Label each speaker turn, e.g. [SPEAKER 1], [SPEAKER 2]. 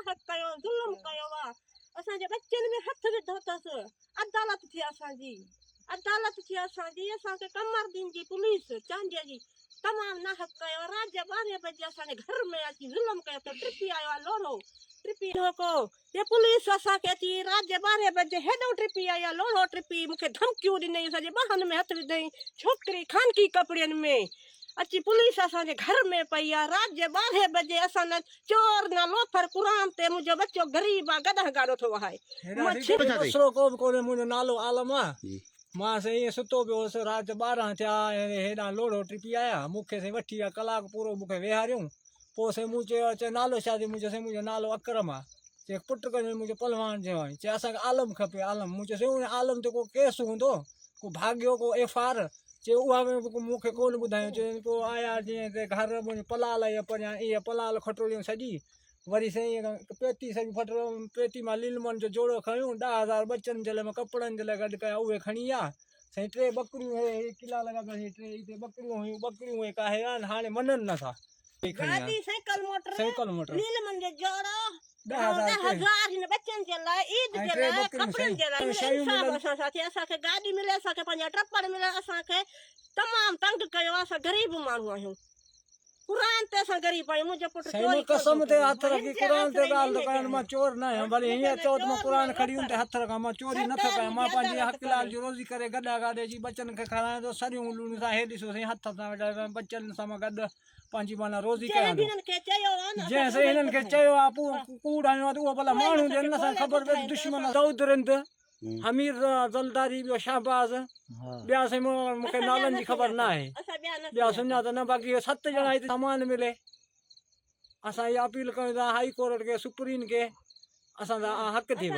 [SPEAKER 1] नाहक कयो ज़ुल्म कयो आहे असांजे बच्चनि में हथ विधो अथसि अदालत थी असांजी असांखे कमरदीन जी पुलिस चांडीअ जी तमामु नाहक कयो रात जे 12 बजे असांजे घर में अची ज़ुल्म कयो त ट्रिपी आयो आहे लोढ़ो ट्रिपी को ये पुलिस असांखे अची रात जे 12 बजे हेॾो ट्रिपी आई आहे लोढ़ो ट्रिपी मूंखे धमकियूं ॾिनई असांजे ॿाहनि में हथ विधई छोकिरी खानगी कपिड़नि में अची पुलिस असांजे घर में पई आहे रात जे 12 बजे असां न चोर न लोफर क़ुरान ते मुंहिंजो बच्चो ग़रीब आहे गॾह गाॾो थो वहाए
[SPEAKER 2] मसलो को बि कोन्हे मुंहिंजो नालो आलम आहे मां साईं ईअं सुतो पियो हुउसि राति 12 थिया हेॾां लोढ़ो ट्रिपी आया मूंखे साईं वठी विया कलाक पूरो मूंखे वेहारियूं पोइ साईं मूं चयो चए नालो छा मुंहिंजो साईं मुंहिंजो नालो अकरम आहे चए पुटु कंहिंजो मुंहिंजो पलवान चयो आहे चए असांखे आलम खपे आलम मूं चयो साईं आलम ते को केस हूंदो को भाॻियो को FR चए उहा मूंखे कोन ॿुधायो चए पोइ आया जीअं त घर मुंहिंजो पलाल इहा परियां इहा पलाल खटोलियूं सॼी वरी साईं पेती सॼी फटरो पेती मां लीलमन जो जोड़ो खयूं 10,000 बच्चनि जे लाइ मां कपिड़नि जे लाइ गॾु कया उहे खणी विया साईं 3 बकरियूं हे किला लॻा पिया 3 हिते बकरियूं उहे काहे आहिनि हाणे मननि नथा
[SPEAKER 1] गाॾी साइकिल मोटर लीलमन जो जोड़ो
[SPEAKER 2] 10,000
[SPEAKER 1] हिन बच्चनि जे लाइ ईद जे लाइ कपिड़नि जे लाइ असांखे गाॾी मिले असांखे पंहिंजा टप्पड़ मिले असांखे तमामु तंग कयो आहे असां ग़रीब माण्हू आहियूं क़ुरान ते असां ग़रीब आहियूं मुंहिंजो पुटु
[SPEAKER 2] साईं कसम ते हथ रखी क़ुरान ते ॻाल्हि करण मां चोर न आहियां भले हीअं चओ त मां क़ुरान खड़ियुनि ते हथ रखां मां चोरी नथो कयां मां पंहिंजी हक़लाल जी रोज़ी करे गॾा गाॾे जी बच्चनि खे खारायां थो सरियूं लूणियूं सां हे ॾिसो साईं हथ सां वेठा बच्चनि सां मां गॾु पंहिंजी माना रोज़ी कयां थो जंहिं साईं हिननि खे चयो आहे कूड़ आयो आहे त उहो भला माण्हू ॾियनि न असांखे ख़बर पए दुश्मन दाऊद रिंद हमीर ज़लदारी ॿियो शहबाज़ ॿिया साईं मूंखे नालनि जी ख़बर न आहे ॿिया सुञात न बाक़ी 7 ॼणा हिते सामान मिले असां इहा अपील कयूं था हाई कोर्ट खे सुप्रीम खे असांजा हक़ थी